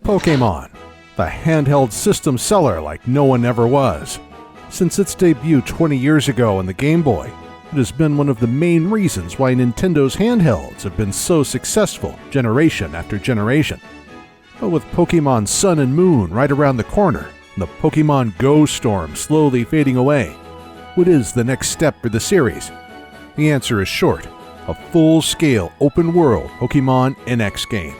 Pokémon, the handheld system seller like no one ever was. Since its debut 20 years ago on the Game Boy, it has been one of the main reasons why Nintendo's handhelds have been so successful generation after generation. But with Pokémon Sun and Moon right around the corner, and the Pokémon Go storm slowly fading away, what is the next step for the series? The answer is short: a full-scale open-world Pokémon NX game.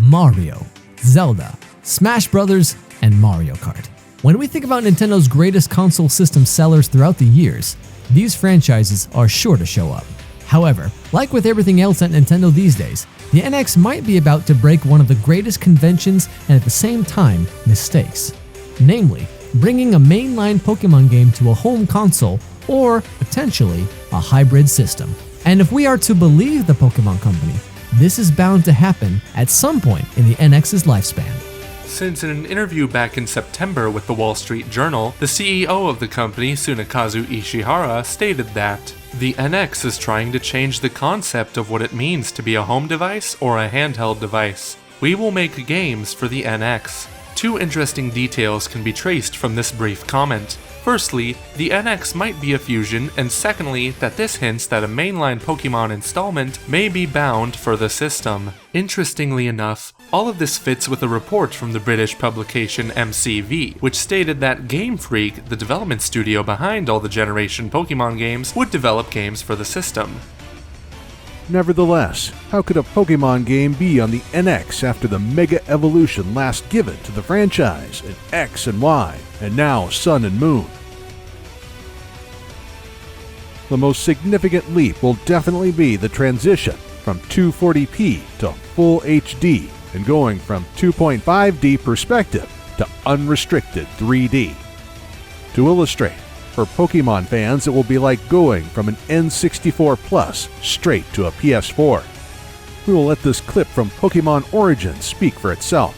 Mario, Zelda, Smash Bros., and Mario Kart. When we think about Nintendo's greatest console system sellers throughout the years, these franchises are sure to show up. However, like with everything else at Nintendo these days, the NX might be about to break one of the greatest conventions and at the same time, mistakes. Namely, bringing a mainline Pokémon game to a home console or, potentially, a hybrid system. And if we are to believe the Pokémon Company, this is bound to happen at some point in the NX's lifespan. Since in an interview back in September with the Wall Street Journal, the CEO of the company, Tsunekazu Ishihara, stated that the NX is trying to change the concept of what it means to be a home device or a handheld device. We will make games for the NX. Two interesting details can be traced from this brief comment. Firstly, the NX might be a fusion, and secondly, that this hints that a mainline Pokémon installment may be bound for the system. Interestingly enough, all of this fits with a report from the British publication MCV, which stated that Game Freak, the development studio behind all the Generation Pokémon games, would develop games for the system. Nevertheless, how could a Pokémon game be on the NX after the Mega Evolution last given to the franchise in X and Y, and now Sun and Moon? The most significant leap will definitely be the transition from 240p to full HD and going from 2.5D perspective to unrestricted 3D. To illustrate, for Pokémon fans, it will be like going from an N64 Plus straight to a PS4. We will let this clip from Pokémon Origins speak for itself.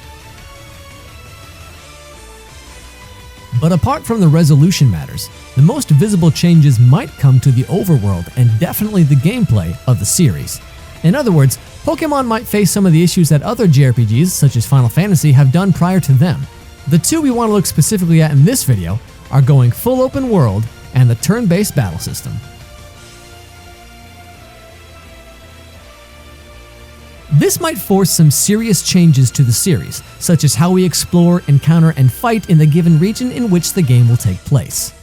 But apart from the resolution matters, the most visible changes might come to the overworld and definitely the gameplay of the series. In other words, Pokémon might face some of the issues that other JRPGs, such as Final Fantasy, have done prior to them. The two we want to look specifically at in this video are going full open world and the turn-based battle system. This might force some serious changes to the series, such as how we explore, encounter, and fight in the given region in which the game will take place.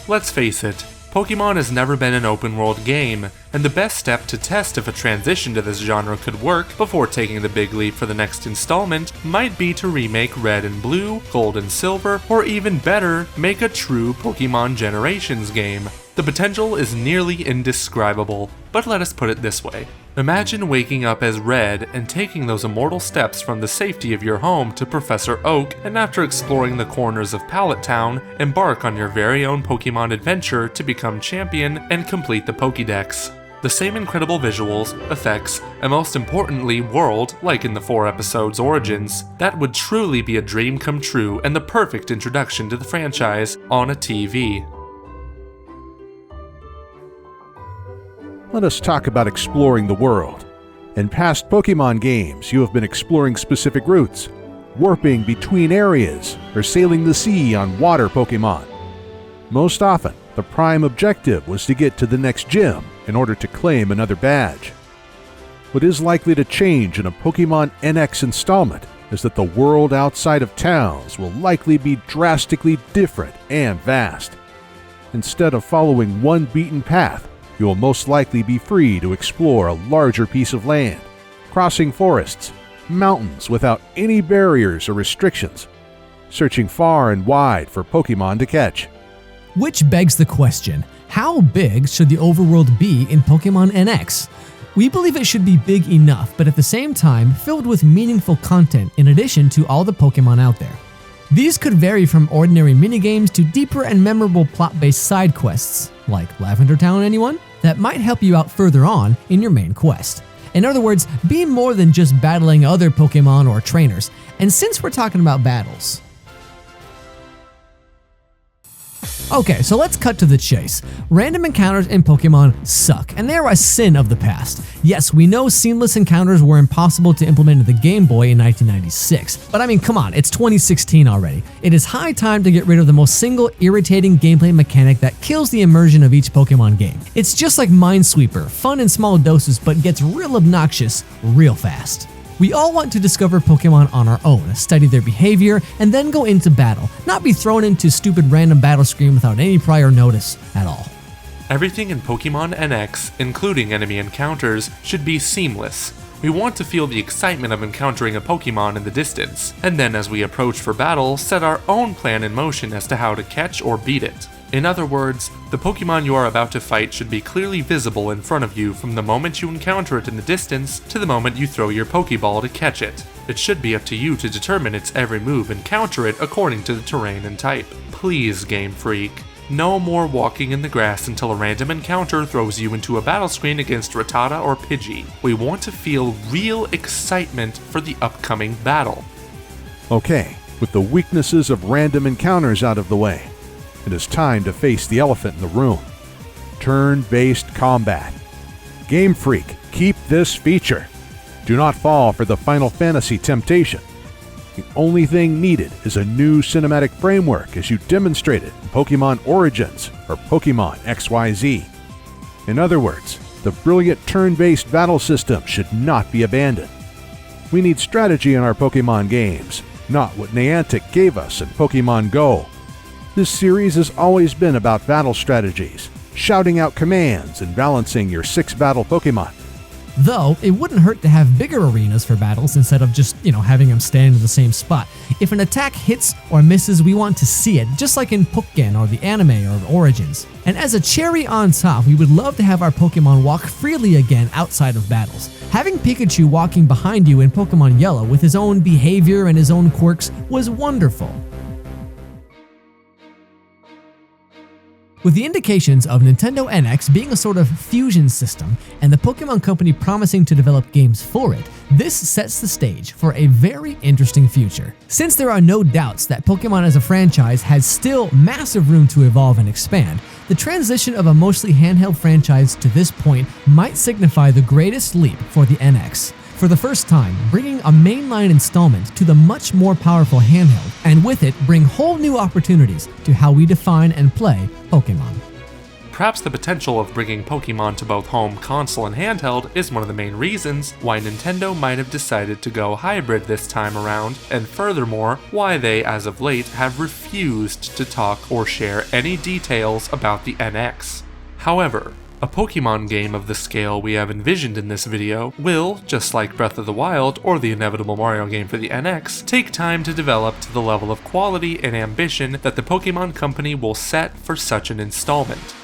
Let's face it, Pokémon has never been an open-world game, and the best step to test if a transition to this genre could work before taking the big leap for the next installment might be to remake Red and Blue, Gold and Silver, or even better, make a true Pokémon Generations game. The potential is nearly indescribable, but let us put it this way. Imagine waking up as Red and taking those immortal steps from the safety of your home to Professor Oak, and after exploring the corners of Pallet Town, embark on your very own Pokémon adventure to become champion and complete the Pokédex. The same incredible visuals, effects, and most importantly world, like in the 4 episodes Origins. That would truly be a dream come true and the perfect introduction to the franchise on a TV. Let us talk about exploring the world. In past Pokémon games, you have been exploring specific routes, warping between areas, or sailing the sea on water Pokémon. Most often, the prime objective was to get to the next gym in order to claim another badge. What is likely to change in a Pokémon NX installment is that the world outside of towns will likely be drastically different and vast. Instead of following one beaten path, you will most likely be free to explore a larger piece of land, crossing forests, mountains without any barriers or restrictions, searching far and wide for Pokémon to catch. Which begs the question, how big should the overworld be in Pokémon NX? We believe it should be big enough, but at the same time filled with meaningful content in addition to all the Pokémon out there. These could vary from ordinary minigames to deeper and memorable plot-based side quests, like Lavender Town anyone? That might help you out further on in your main quest. In other words, be more than just battling other Pokemon or trainers. And since we're talking about battles, okay, so let's cut to the chase. Random encounters in Pokemon suck, and they are a sin of the past. Yes, we know seamless encounters were impossible to implement in the Game Boy in 1996, but I mean, come on, it's 2016 already. It is high time to get rid of the most single, irritating gameplay mechanic that kills the immersion of each Pokemon game. It's just like Minesweeper, fun in small doses, but gets real obnoxious real fast. We all want to discover Pokemon on our own, study their behavior, and then go into battle, not be thrown into stupid random battle screen without any prior notice at all. Everything in Pokemon NX, including enemy encounters, should be seamless. We want to feel the excitement of encountering a Pokemon in the distance, and then as we approach for battle, set our own plan in motion as to how to catch or beat it. In other words, the Pokemon you are about to fight should be clearly visible in front of you from the moment you encounter it in the distance to the moment you throw your Pokeball to catch it. It should be up to you to determine its every move and counter it according to the terrain and type. Please, Game Freak, no more walking in the grass until a random encounter throws you into a battle screen against Rattata or Pidgey. We want to feel real excitement for the upcoming battle. Okay, with the weaknesses of random encounters out of the way, it is time to face the elephant in the room. Turn-based combat. Game Freak, keep this feature. Do not fall for the Final Fantasy temptation. The only thing needed is a new cinematic framework as you demonstrated in Pokemon Origins or Pokemon XYZ. In other words, the brilliant turn-based battle system should not be abandoned. We need strategy in our Pokemon games, not what Niantic gave us in Pokemon Go. This series has always been about battle strategies, shouting out commands and balancing your 6 battle Pokemon. Though, it wouldn't hurt to have bigger arenas for battles instead of just, having them stand in the same spot. If an attack hits or misses, we want to see it, just like in Pokken or the anime or Origins. And as a cherry on top, we would love to have our Pokemon walk freely again outside of battles. Having Pikachu walking behind you in Pokemon Yellow with his own behavior and his own quirks was wonderful. With the indications of Nintendo NX being a sort of fusion system and the Pokemon Company promising to develop games for it, this sets the stage for a very interesting future. Since there are no doubts that Pokemon as a franchise has still massive room to evolve and expand, the transition of a mostly handheld franchise to this point might signify the greatest leap for the NX. For the first time, bringing a mainline installment to the much more powerful handheld, and with it bring whole new opportunities to how we define and play Pokemon. Perhaps the potential of bringing Pokemon to both home console and handheld is one of the main reasons why Nintendo might have decided to go hybrid this time around, and furthermore, why they as of late have refused to talk or share any details about the NX. However, a Pokemon game of the scale we have envisioned in this video will, just like Breath of the Wild or the inevitable Mario game for the NX, take time to develop to the level of quality and ambition that the Pokemon Company will set for such an installment.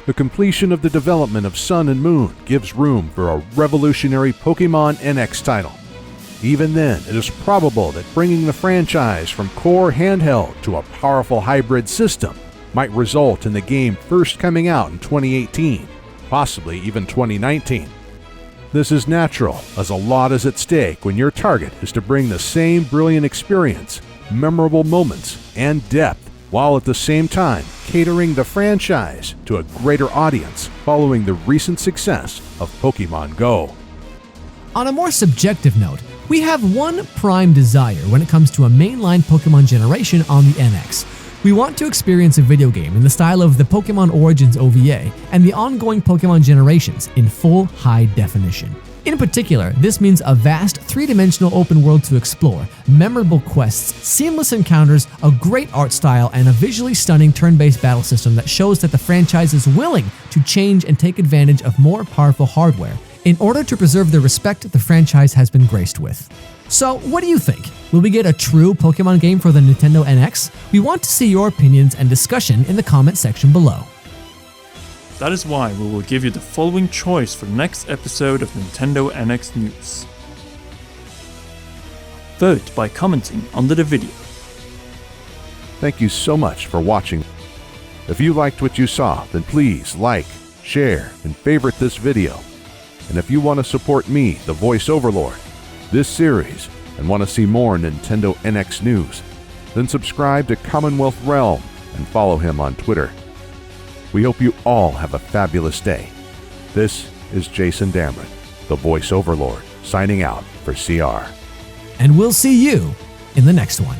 The completion of the development of Sun and Moon gives room for a revolutionary Pokemon NX title. Even then, it is probable that bringing the franchise from core handheld to a powerful hybrid system might result in the game first coming out in 2018, possibly even 2019. This is natural, as a lot is at stake when your target is to bring the same brilliant experience, memorable moments, and depth, while at the same time catering the franchise to a greater audience following the recent success of Pokemon Go. On a more subjective note, we have one prime desire when it comes to a mainline Pokemon generation on the NX. We want to experience a video game in the style of the Pokemon Origins OVA and the ongoing Pokemon generations in full high definition. In particular, this means a vast three-dimensional open world to explore, memorable quests, seamless encounters, a great art style, and a visually stunning turn-based battle system that shows that the franchise is willing to change and take advantage of more powerful hardware in order to preserve the respect the franchise has been graced with. So, what do you think? Will we get a true Pokemon game for the Nintendo NX? We want to see your opinions and discussion in the comment section below. That is why we will give you the following choice for the next episode of Nintendo NX News. Vote by commenting under the video. Thank you so much for watching. If you liked what you saw, then please like, share, and favorite this video. And if you want to support me, the Voice Overlord, this series, and want to see more Nintendo NX news, then subscribe to Commonwealth Realm and follow him on Twitter. We hope you all have a fabulous day. This is Jason Dameron, the Voice Overlord, signing out for CR. And we'll see you in the next one.